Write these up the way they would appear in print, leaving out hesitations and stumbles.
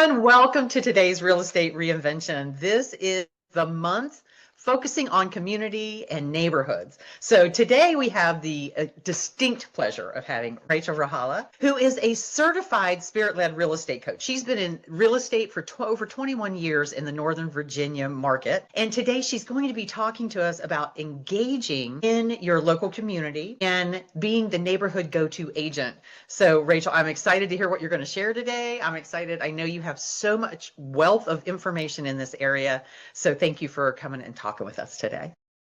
everyone. Welcome to today's Real Estate Reinvention. This is the month focusing on community and neighborhoods. So today we have the distinct pleasure of having Rajala, who is a certified spirit-led real estate coach. She's been in real estate for over 21 years in the Northern Virginia market. And today she's going to be talking to us about engaging in your local community and being the neighborhood go-to agent. So Rachel, I'm excited to hear what you're going to share today. I'm excited. I know you have so much wealth of information in this area. So thank you for coming and talking with us today.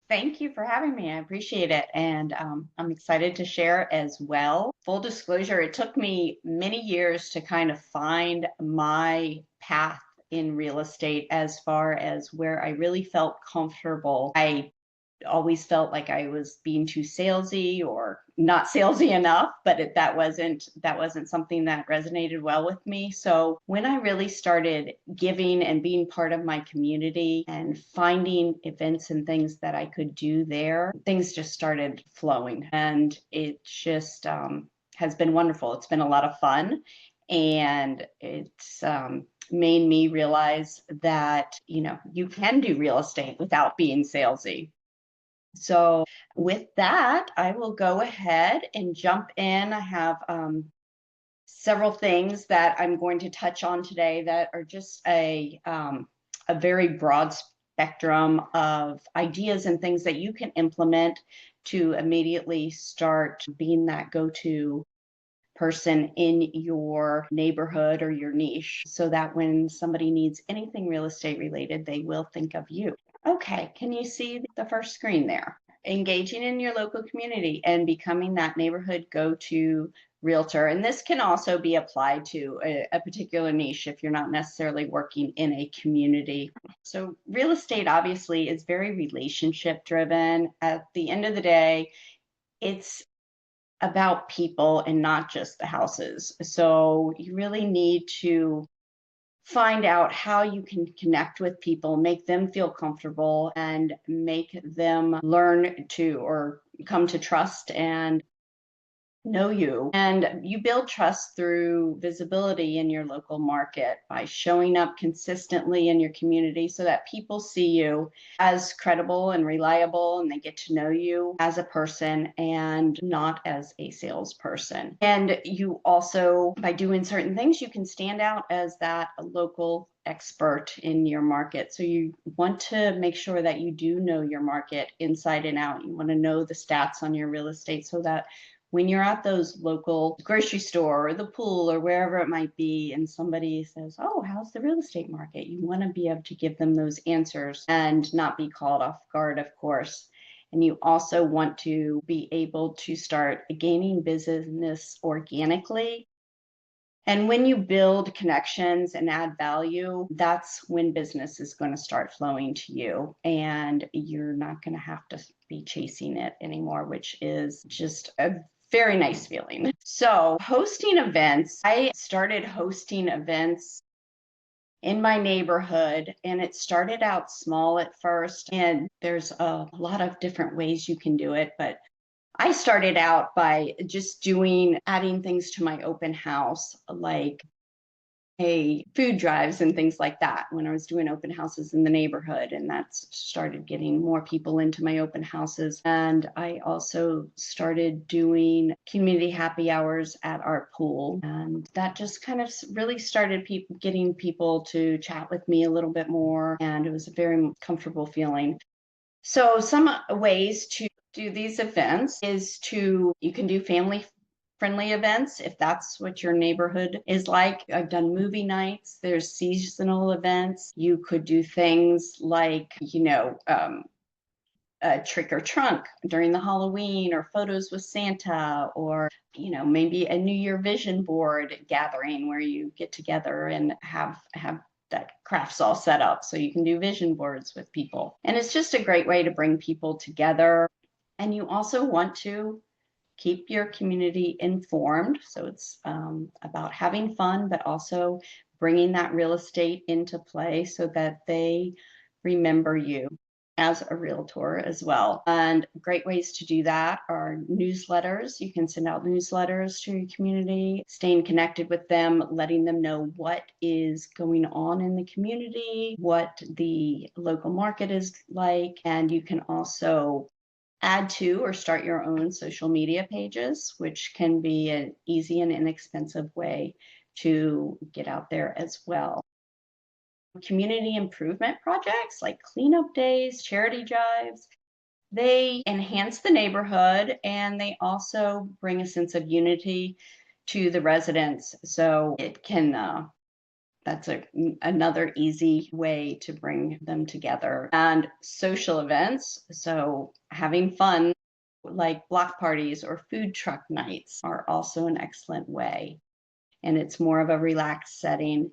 Thank you for having me. I appreciate it. And I'm excited to share as well. Full disclosure, it took me many years to kind of find my path in real estate as far as where I really felt comfortable. I always felt like I was being too salesy or not salesy enough, but that wasn't something that resonated well with me. So when I really started giving and being part of my community and finding events and things that I could do there, things just started flowing, and it just has been wonderful. It's been a lot of fun, and it's made me realize that you can do real estate without being salesy. So with that, I will go ahead and jump in. I have several things that I'm going to touch on today that are just a very broad spectrum of ideas and things that you can implement to immediately start being that go-to person in your neighborhood or your niche, so that when somebody needs anything real estate related, they will think of you. Okay, can you see the first screen there? Engaging in your local community and becoming that neighborhood go-to realtor. And this can also be applied to a particular niche if you're not necessarily working in a community. So real estate obviously is very relationship driven. At the end of the day, it's about people and not just the houses. So you really need to find out how you can connect with people, make them feel comfortable, and make them learn to or come to trust and know you. And you build trust through visibility in your local market by showing up consistently in your community so that people see you as credible and reliable, and they get to know you as a person and not as a salesperson. And you also, by doing certain things, you can stand out as that local expert in your market. So you want to make sure that you do know your market inside and out. You want to know the stats on your real estate so that when you're at those local grocery store or the pool or wherever it might be, and somebody says, "Oh, how's the real estate market?" You want to be able to give them those answers and not be caught off guard, of course. And you also want to be able to start gaining business organically. And when you build connections and add value, that's when business is going to start flowing to you, and you're not going to have to be chasing it anymore, which is just a very nice feeling. So hosting events, I started hosting events in my neighborhood, and it started out small at first, and there's a lot of different ways you can do it, but I started out by just adding things to my open house, like food drives and things like that when I was doing open houses in the neighborhood. And that started getting more people into my open houses. And I also started doing community happy hours at our pool. And that just kind of really started getting people to chat with me a little bit more. And it was a very comfortable feeling. So some ways to do these events is you can do family friendly events if that's what your neighborhood is like. I've done movie nights, there's seasonal events. You could do things like, a trick or trunk during the Halloween, or photos with Santa, or maybe a New Year vision board gathering where you get together and have that crafts all set up so you can do vision boards with people. And it's just a great way to bring people together. And you also want to keep your community informed. So it's about having fun, but also bringing that real estate into play so that they remember you. as a realtor as well. And great ways to do that are newsletters. You can send out newsletters to your community, staying connected with them, letting them know what is going on in the community, what the local market is like. And you can also add to or start your own social media pages, which can be an easy and inexpensive way to get out there as well. Community improvement projects like cleanup days, charity drives, they enhance the neighborhood and they also bring a sense of unity to the residents. So it can, that's another easy way to bring them together. And social events, so having fun like block parties or food truck nights are also an excellent way. And it's more of a relaxed setting.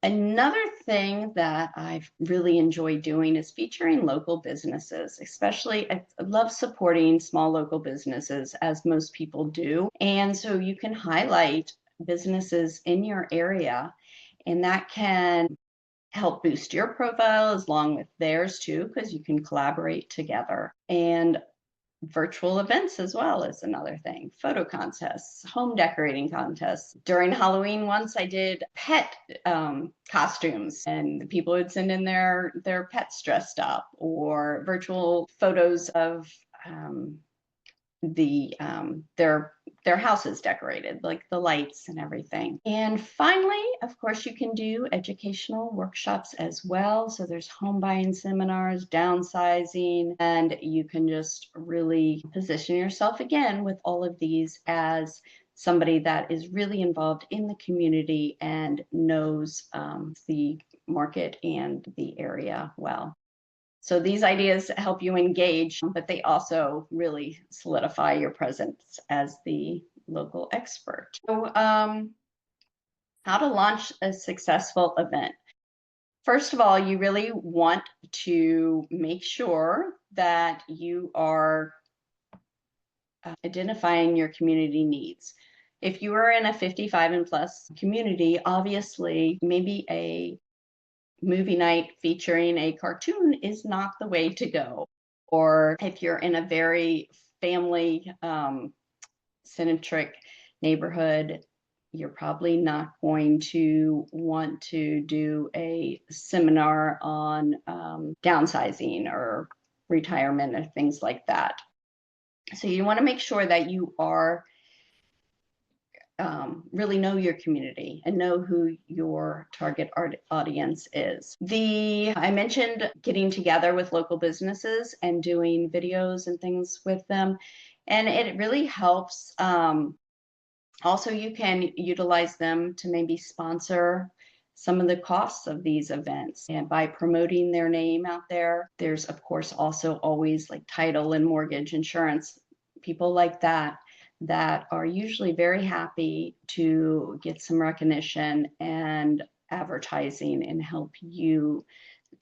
Another thing that I've really enjoyed doing is featuring local businesses, especially I love supporting small local businesses as most people do. And so you can highlight businesses in your area and that can help boost your profile as long with theirs too, because you can collaborate together. And virtual events as well is another thing. Photo contests, home decorating contests. During Halloween once I did pet costumes and people would send in their pets dressed up, or virtual photos of the their houses decorated, like the lights and everything. And finally, of course, you can do educational workshops as well. So there's home buying seminars, downsizing, and you can just really position yourself again with all of these as somebody that is really involved in the community and knows the market and the area well. So these ideas help you engage, but they also really solidify your presence as the local expert. So how to launch a successful event. First of all, you really want to make sure that you are identifying your community needs. If you are in a 55 and plus community, obviously maybe a movie night featuring a cartoon is not the way to go. Or if you're in a very family centric neighborhood, you're probably not going to want to do a seminar on downsizing or retirement or things like that. So you want to make sure that you are really know your community and know who your target audience is. I mentioned getting together with local businesses and doing videos and things with them, and it really helps. Also, you can utilize them to maybe sponsor some of the costs of these events, and by promoting their name out there. There's of course also always like title and mortgage insurance, people like that are usually very happy to get some recognition and advertising and help you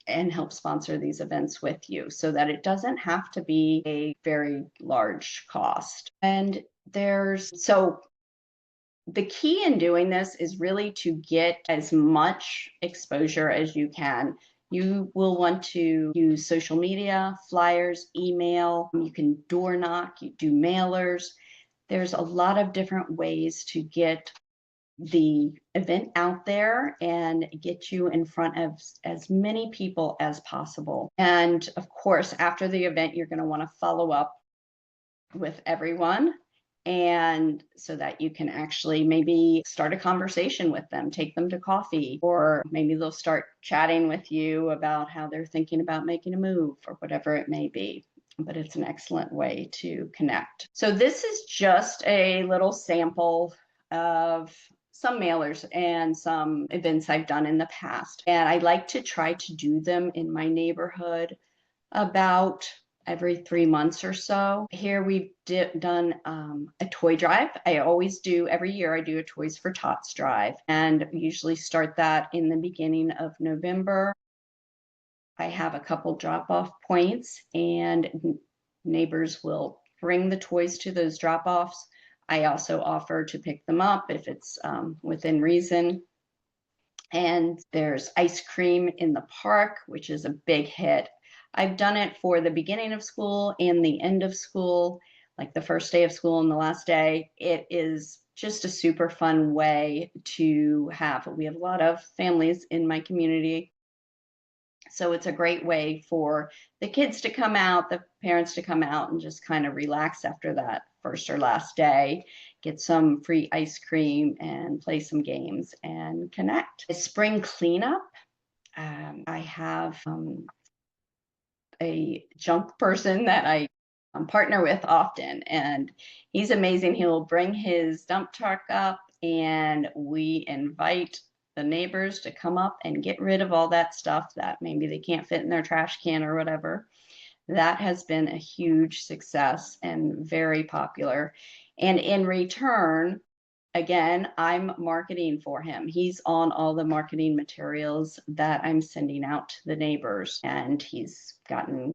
and help sponsor these events with you, so that it doesn't have to be a very large cost. And the key in doing this is really to get as much exposure as you can. You will want to use social media, flyers, email, you can door knock, you do mailers. There's a lot of different ways to get the event out there and get you in front of as many people as possible. And of course, after the event, you're going to want to follow up with everyone, and so that you can actually maybe start a conversation with them, take them to coffee, or maybe they'll start chatting with you about how they're thinking about making a move or whatever it may be. But it's an excellent way to connect. So this is just a little sample of some mailers and some events I've done in the past. And I like to try to do them in my neighborhood about every 3 months or so. Here we've done a toy drive. I always do, every year I do a Toys for Tots drive, and usually start that in the beginning of November. I have a couple drop-off points, and neighbors will bring the toys to those drop-offs. I also offer to pick them up if it's within reason. And there's ice cream in the park, which is a big hit. I've done it for the beginning of school and the end of school, like the first day of school and the last day. It is just a super fun way to have. We have a lot of families in my community, so it's a great way for the kids to come out, the parents to come out and just kind of relax after that first or last day, get some free ice cream and play some games and connect. Spring cleanup. I have a junk person that I partner with often, and he's amazing. He'll bring his dump truck up, and we invite the neighbors to come up and get rid of all that stuff that maybe they can't fit in their trash can or whatever. That has been a huge success and very popular. And in return, again, I'm marketing for him. He's on all the marketing materials that I'm sending out to the neighbors, and he's gotten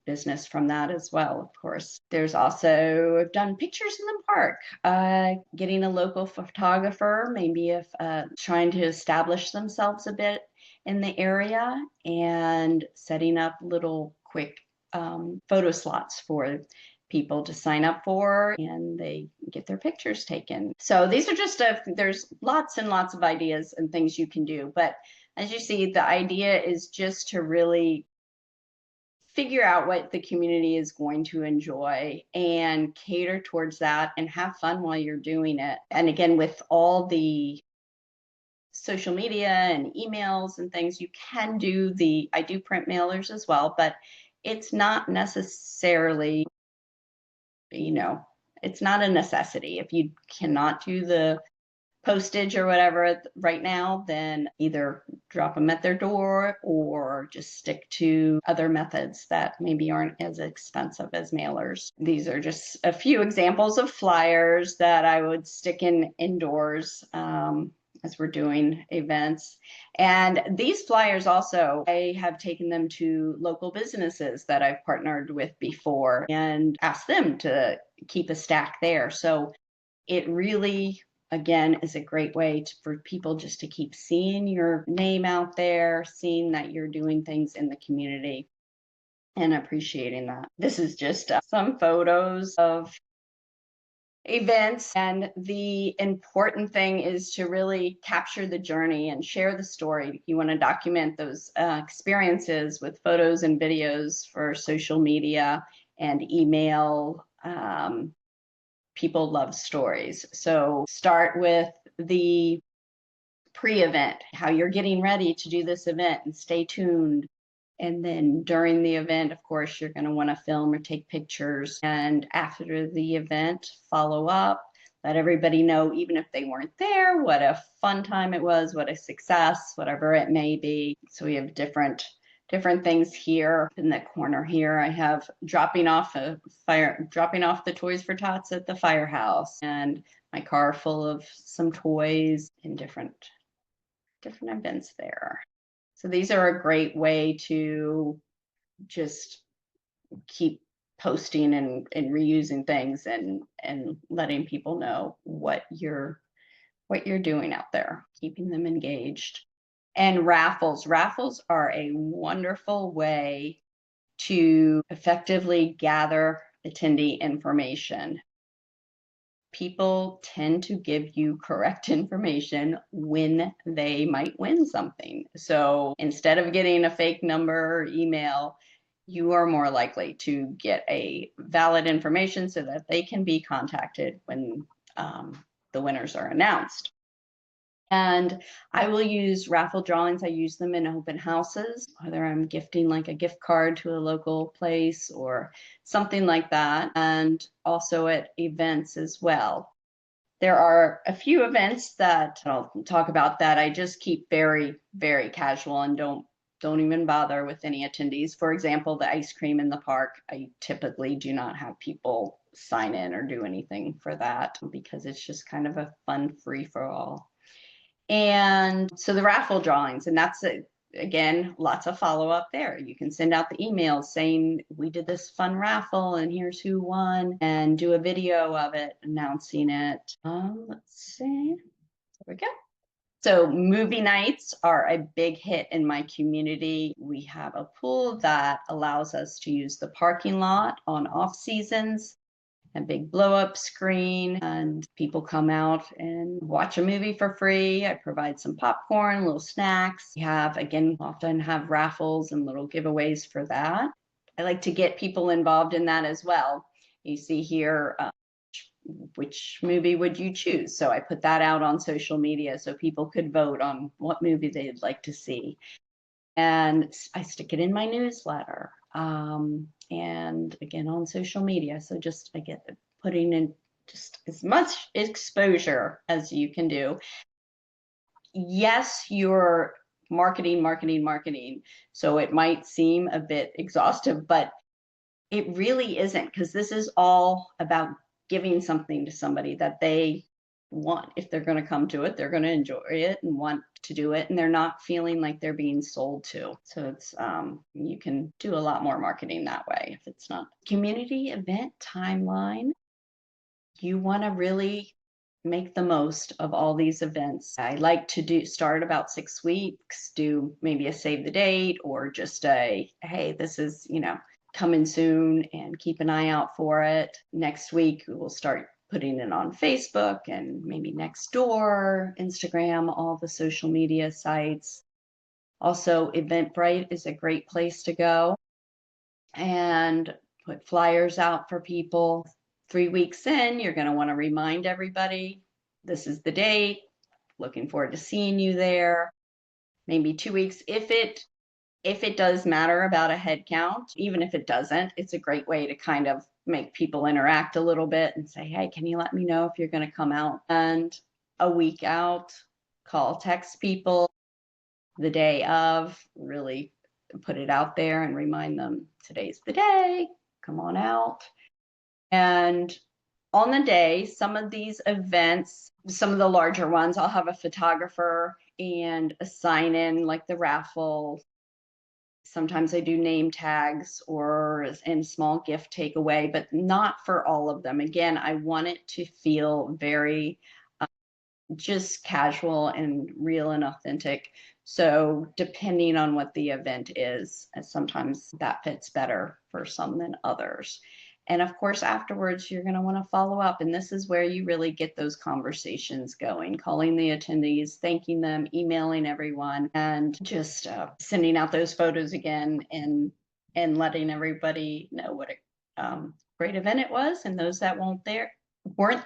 business from that as well, of course. There's also, I've done pictures in the park, getting a local photographer, maybe if trying to establish themselves a bit in the area, and setting up little quick photo slots for people to sign up for, and they get their pictures taken. So these are just there's lots and lots of ideas and things you can do, but as you see, the idea is just to really figure out what the community is going to enjoy and cater towards that and have fun while you're doing it. And again, with all the social media and emails and things, you can do I do print mailers as well, but it's not necessarily, it's not a necessity. If you cannot do the postage or whatever right now, then either drop them at their door or just stick to other methods that maybe aren't as expensive as mailers. These are just a few examples of flyers that I would stick indoors as we're doing events. And these flyers also, I have taken them to local businesses that I've partnered with before and asked them to keep a stack there. So it really, again, is a great way for people just to keep seeing your name out there, seeing that you're doing things in the community and appreciating that. This is just some photos of events, and the important thing is to really capture the journey and share the story. You want to document those experiences with photos and videos for social media and email. People love stories. So start with the pre-event, how you're getting ready to do this event, and stay tuned. And then during the event, of course, you're going to want to film or take pictures. And after the event, follow up, let everybody know, even if they weren't there, what a fun time it was, what a success, whatever it may be. So we have different things here. In the corner here, I have dropping off the toys for tots at the firehouse, and my car full of some toys in different events there. So these are a great way to just keep posting and reusing things and letting people know what you're doing out there, keeping them engaged. And raffles are a wonderful way to effectively gather attendee information. People tend to give you correct information when they might win something. So instead of getting a fake number or email, you are more likely to get a valid information so that they can be contacted when the winners are announced. And I will use raffle drawings. I use them in open houses, whether I'm gifting like a gift card to a local place or something like that, and also at events as well. There are a few events that I'll talk about that I just keep very, very casual and don't even bother with any attendees. For example, the ice cream in the park, I typically do not have people sign in or do anything for that because it's just kind of a fun free-for-all. And so the raffle drawings, and that's it. Again, lots of follow-up there. You can send out the emails saying we did this fun raffle and here's who won, and do a video of it announcing it. Let's see. There we go. So movie nights are a big hit in my community. We have a pool that allows us to use the parking lot on off seasons, a big blow up screen, and people come out and watch a movie for free. I provide some popcorn, little snacks. We have, again, often have raffles and little giveaways for that. I like to get people involved in that as well. You see here, which movie would you choose? So I put that out on social media so people could vote on what movie they'd like to see. And I stick it in my newsletter. And again on social media. So just I get putting in just as much exposure as you can do. Yes, you're marketing, marketing, marketing. So it might seem a bit exhaustive, but it really isn't, because this is all about giving something to somebody that they want. If they're going to come to it, they're going to enjoy it and want to do it, and they're not feeling like they're being sold to. So it's you can do a lot more marketing that way. If it's not community event timeline, you want to really make the most of all these events. I like to start about 6 weeks, do maybe a save the date, or just a, hey, this is, coming soon, and keep an eye out for it. Next week, we'll start putting it on Facebook and maybe next door, Instagram, all the social media sites. Also, Eventbrite is a great place to go and put flyers out for people. 3 weeks in, you're going to want to remind everybody, this is the date. Looking forward to seeing you there. Maybe 2 weeks. If it does matter about a head count, even if it doesn't, it's a great way to kind of make people interact a little bit and say, hey, can you let me know if you're going to come out? And a week out, call, text people the day of, really put it out there and remind them today's the day, come on out. And on the day, some of these events, some of the larger ones, I'll have a photographer and a sign in, like the raffle. Sometimes I do name tags or and small gift takeaway, but not for all of them. Again, I want it to feel very just casual and real and authentic. So depending on what the event is, sometimes that fits better for some than others. And of course, afterwards, you're going to want to follow up. And this is where you really get those conversations going, calling the attendees, thanking them, emailing everyone, and just sending out those photos again, and letting everybody know what a great event it was. And those that weren't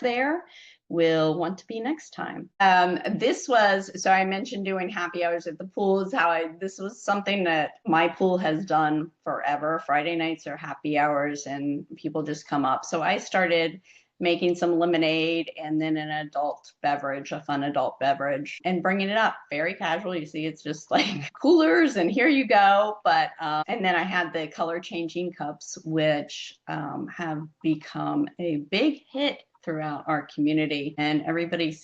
there will want to be next time. So I mentioned doing happy hours at the pool is this was something that my pool has done forever. Friday nights are happy hours and people just come up. So I started making some lemonade and then an adult beverage, a fun adult beverage, and bringing it up very casual. You see, it's just like coolers and here you go. But and then I had the color changing cups, which have become a big hit throughout our community, and everybody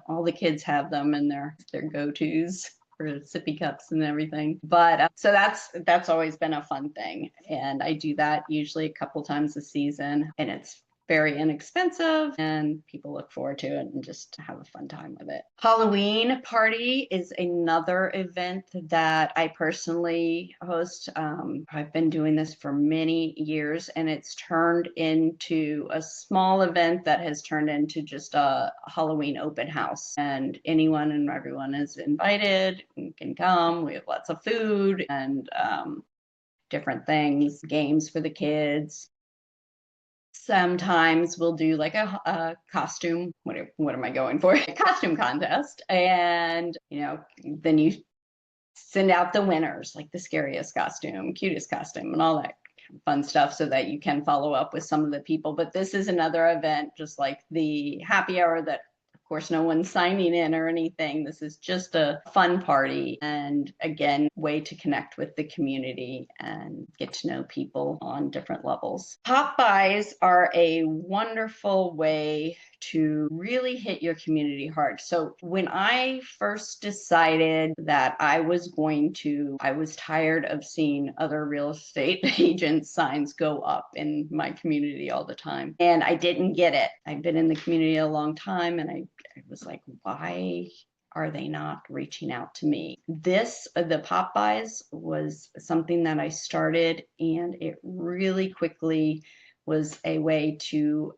all the kids have them and their go-tos for sippy cups and everything. But so that's always been a fun thing, and I do that usually a couple times a season, and it's very inexpensive and people look forward to it and just have a fun time with it. Halloween party is another event that I personally host. I've been doing this for many years, and it's turned into a small event that has turned into just a Halloween open house, and anyone and everyone is invited and can come. We have lots of food and different things, games for the kids. Sometimes we'll do like a costume. What am I going for? A costume contest. And, then you send out the winners, like the scariest costume, cutest costume, and all that fun stuff, so that you can follow up with some of the people. But this is another event, just like the happy hour, that of course no one's signing in or anything. This is just a fun party, and again, way to connect with the community and get to know people on different levels. Pop buys are a wonderful way to really hit your community hard. So when I first decided that I was tired of seeing other real estate agent signs go up in my community all the time, and I didn't get it. I've been in the community a long time, and I was like, why are they not reaching out to me? The pop buys was something that I started, and it really quickly was a way to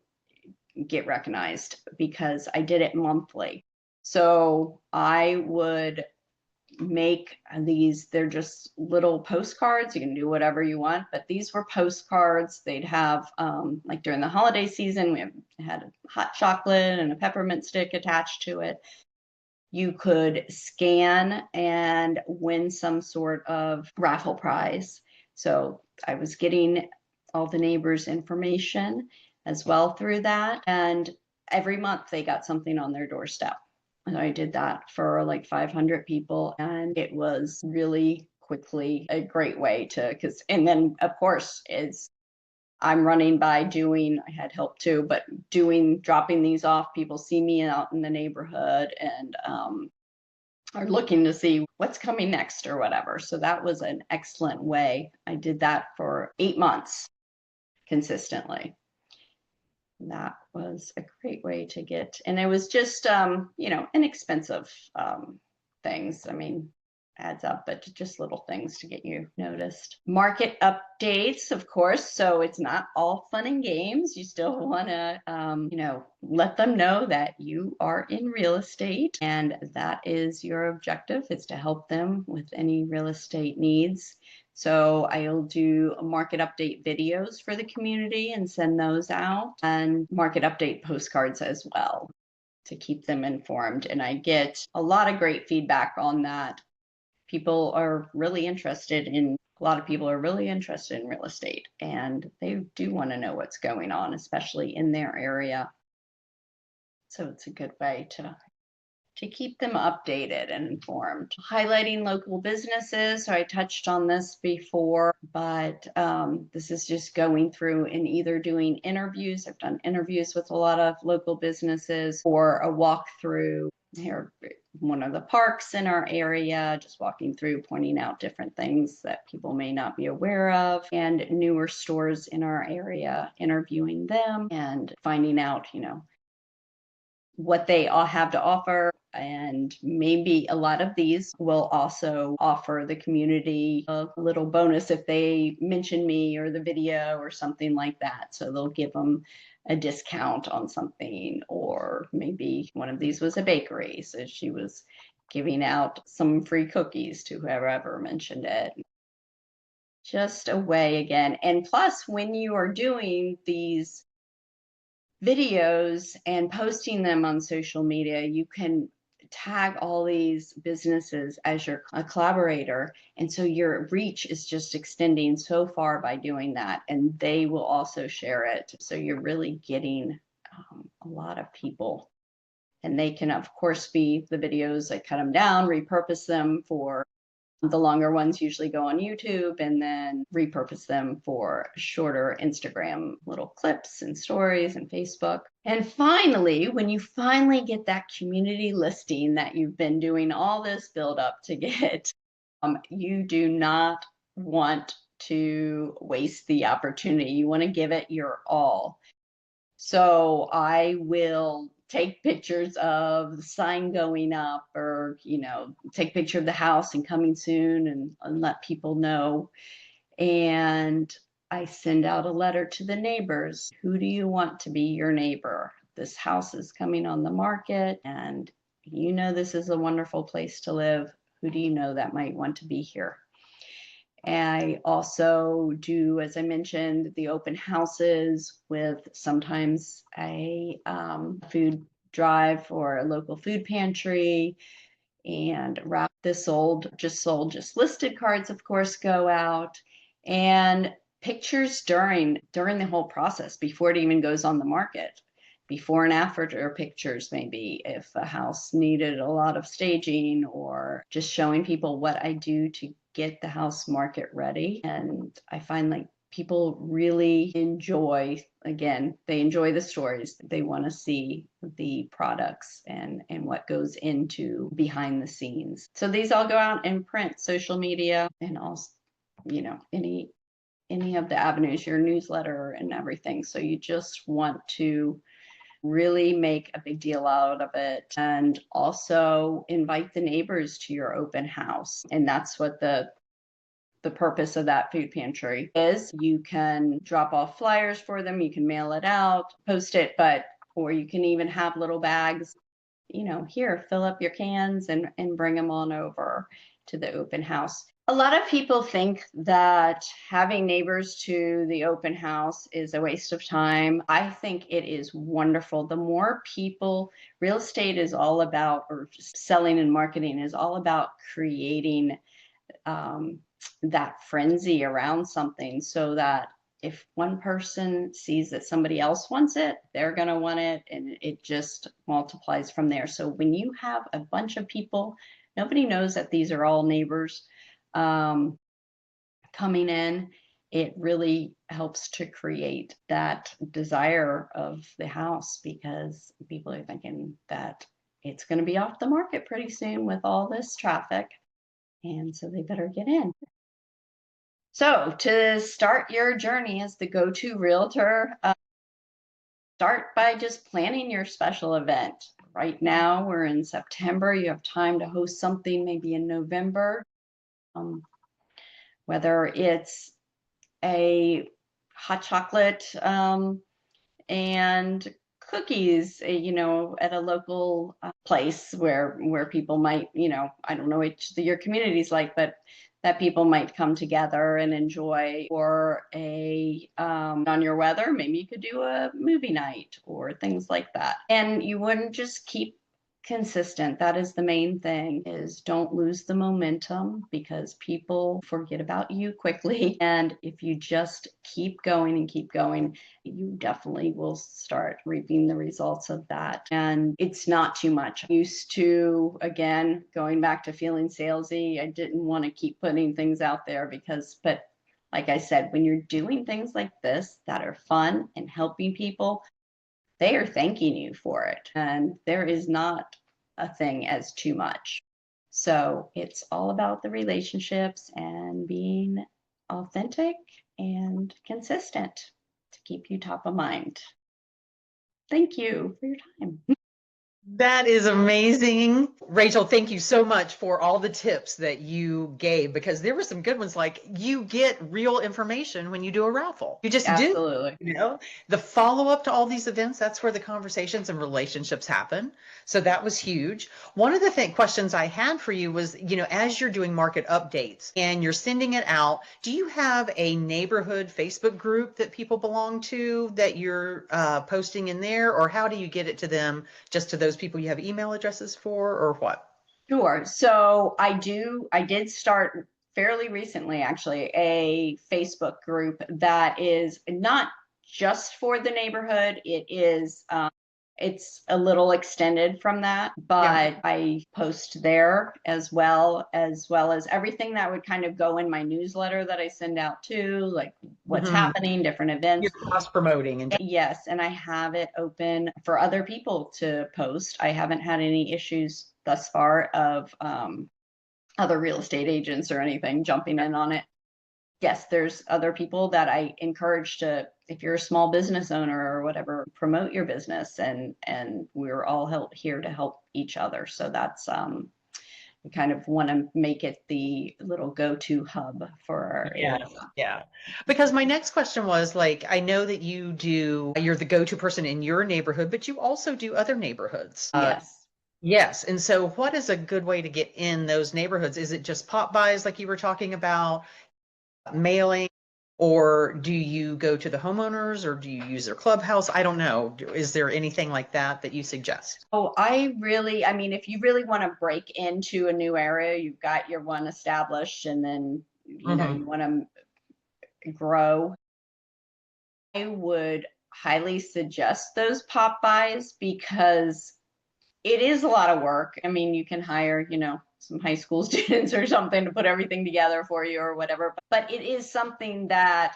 get recognized because I did it monthly. So I would make these, they're just little postcards. You can do whatever you want, but these were postcards. They'd have, like during the holiday season, had a hot chocolate and a peppermint stick attached to it. You could scan and win some sort of raffle prize. So I was getting all the neighbors' information as well through that. And every month they got something on their doorstep. And I did that for like 500 people. And it was really quickly a great way to, and then of course, I'm running by doing, I had help too, but dropping these off, people see me out in the neighborhood and are looking to see what's coming next or whatever. So that was an excellent way. I did that for 8 months consistently. That was a great way to get, and it was just, inexpensive things. I mean, adds up, but just little things to get you noticed. Market updates, of course. So it's not all fun and games. You still want to, let them know that you are in real estate and that is your objective, is to help them with any real estate needs. So I'll do market update videos for the community and send those out, and market update postcards as well to keep them informed. And I get a lot of great feedback on that. A lot of people are really interested in real estate, and they do want to know what's going on, especially in their area. So it's a good way to keep them updated and informed. Highlighting local businesses. So I touched on this before, but this is just going through and either doing interviews. I've done interviews with a lot of local businesses, or a walkthrough here, one of the parks in our area, just walking through, pointing out different things that people may not be aware of, and newer stores in our area, interviewing them and finding out, what they all have to offer. And maybe a lot of these will also offer the community a little bonus if they mention me or the video or something like that. So they'll give them a discount on something, or maybe one of these was a bakery, so she was giving out some free cookies to whoever mentioned it. Just a way again. And plus, when you are doing these videos and posting them on social media, you can tag all these businesses as a collaborator. And so your reach is just extending so far by doing that. And they will also share it. So you're really getting a lot of people. And they can, of course, be the videos, I cut them down, repurpose them for the longer ones, usually go on YouTube, and then repurpose them for shorter Instagram little clips and stories and Facebook. And finally, when you finally get that community listing that you've been doing all this build up to get, you do not want to waste the opportunity. You want to give it your all. So I will take pictures of the sign going up, or, take a picture of the house and coming soon, and let people know. And I send out a letter to the neighbors. Who do you want to be your neighbor? This house is coming on the market, and this is a wonderful place to live. Who do you know that might want to be here? I also do, as I mentioned, the open houses with sometimes a food drive or a local food pantry, and just listed cards, of course, go out, and pictures during the whole process before it even goes on the market. Before and after pictures, maybe if a house needed a lot of staging, or just showing people what I do to get the house market ready. And I find like people really enjoy, again, they enjoy the stories. They want to see the products and what goes into behind the scenes. So these all go out in print, social media, and also, any of the avenues, your newsletter and everything. So you just want to really make a big deal out of it, and also invite the neighbors to your open house. And that's what the purpose of that food pantry is. You can drop off flyers for them, you can mail it out, post it, or you can even have little bags, here, fill up your cans and bring them on over to the open house. A lot of people think that having neighbors to the open house is a waste of time. I think it is wonderful. The more people, real estate is all about, or just selling and marketing is all about creating that frenzy around something, so that if one person sees that somebody else wants it, they're going to want it, and it just multiplies from there. So when you have a bunch of people, nobody knows that these are all neighbors coming in, it really helps to create that desire of the house, because people are thinking that it's going to be off the market pretty soon with all this traffic, and so they better get in. So to start your journey as the go-to realtor, start by just planning your special event. Right now, we're in September. You have time to host something maybe in November, whether it's a hot chocolate and cookies, at a local place where people might, I don't know what your community's like, but that people might come together and enjoy. Or on your weather, maybe you could do a movie night or things like that. And you wouldn't just keep consistent. That is the main thing, is don't lose the momentum, because people forget about you quickly. And if you just keep going and keep going, you definitely will start reaping the results of that. And it's not too much. I used to, again, going back to feeling salesy, I didn't want to keep putting things out there but like I said, when you're doing things like this that are fun and helping people, they are thanking you for it. And there is not a thing as too much. So it's all about the relationships and being authentic and consistent to keep you top of mind. Thank you for your time. That is amazing. Rachel, thank you so much for all the tips that you gave, because there were some good ones, like you get real information when you do a raffle. You just do. Absolutely. The follow-up to all these events, that's where the conversations and relationships happen. So that was huge. One of the questions I had for you was, as you're doing market updates and you're sending it out, do you have a neighborhood Facebook group that people belong to that you're posting in there, or how do you get it to them, just to those people you have email addresses for, or what? Sure. So I did start fairly recently, actually, a Facebook group that is not just for the neighborhood. It's a little extended from that, but I post there as well as everything that would kind of go in my newsletter that I send out too, like what's happening, different events. You're cross promoting. And yes, and I have it open for other people to post. I haven't had any issues thus far of other real estate agents or anything jumping in on it. Yes, there's other people that I encourage to, if you're a small business owner or whatever, promote your business, and we're all here to help each other. So that's we kind of want to make it the little go-to hub for our area. Yeah. Because my next question was, like, I know that you're the go-to person in your neighborhood, but you also do other neighborhoods. Yes. Yes. And so what is a good way to get in those neighborhoods? Is it just pop buys like you were talking about, mailing, or do you go to the homeowners, or do you use their clubhouse? I don't know. Is there anything like that you suggest? Oh, I mean, if you really want to break into a new area, you've got your one established, and then, you want to grow, I would highly suggest those pop buys, because it is a lot of work. I mean, you can hire, some high school students or something to put everything together for you or whatever, but it is something that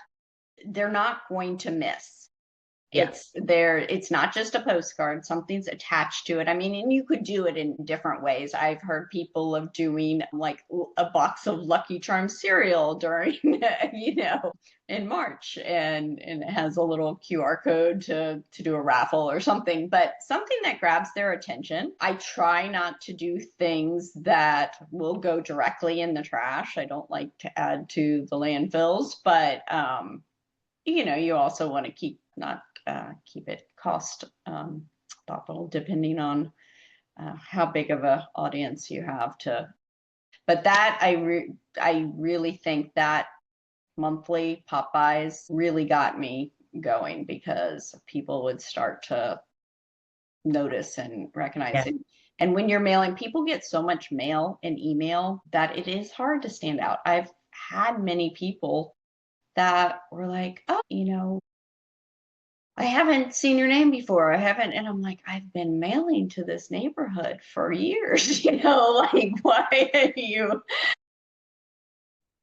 they're not going to miss. Yeah. It's not just a postcard, something's attached to it. I mean, and you could do it in different ways. I've heard people of doing like a box of Lucky Charms cereal during, in March, and it has a little QR code to do a raffle or something, but something that grabs their attention. I try not to do things that will go directly in the trash. I don't like to add to the landfills, but you also want to keep it cost thoughtful, depending on how big of a audience you have to. But that I really think that monthly pop buys really got me going, because people would start to notice and recognize Yeah. it. And when you're mailing, people get so much mail and email that it is hard to stand out. I've had many people that were like, oh, I haven't seen your name before. I haven't. And I'm like, I've been mailing to this neighborhood for years, like, why are you?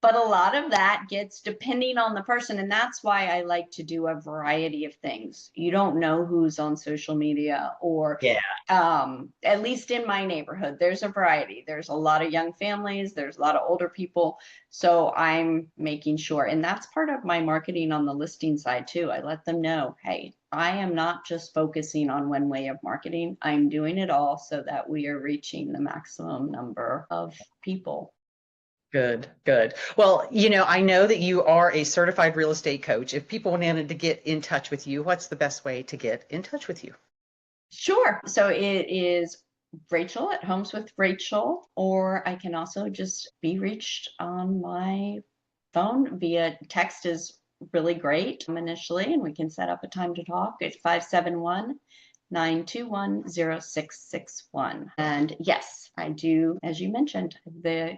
But a lot of that gets depending on the person. And that's why I like to do a variety of things. You don't know who's on social media, or Yeah. at least in my neighborhood, there's a variety. There's a lot of young families, there's a lot of older people. So I'm making sure, and that's part of my marketing on the listing side too. I let them know, hey, I am not just focusing on one way of marketing. I'm doing it all so that we are reaching the maximum number of people. Good, good. Well, I know that you are a certified real estate coach. If people wanted to get in touch with you, what's the best way to get in touch with you? Sure. So it is Rachel at Homes with Rachel, or I can also just be reached on my phone via text is really great initially, and we can set up a time to talk. It's 571-921-0661. And yes, I do, as you mentioned, the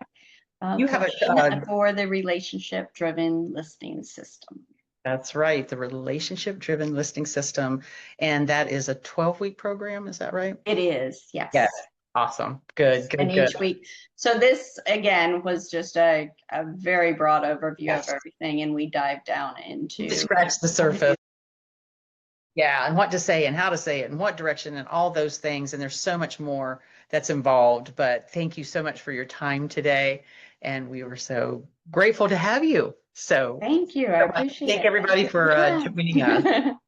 You have coaching for the relationship driven listing system. that's right, the relationship driven listing system. And that is a 12-week program. Is that right? It is, yes. Yes. Awesome. Good, And good, good. each week. So this again was just a very broad overview of Yes. everything, and we dive down To into scratch the surface. Yeah, and what to say and how to say it and what direction and all those things. And there's so much more that's involved. But thank you so much for your time today. And we were so grateful to have you. So thank you. I appreciate thank it. everybody Thank you for for the joining us. time.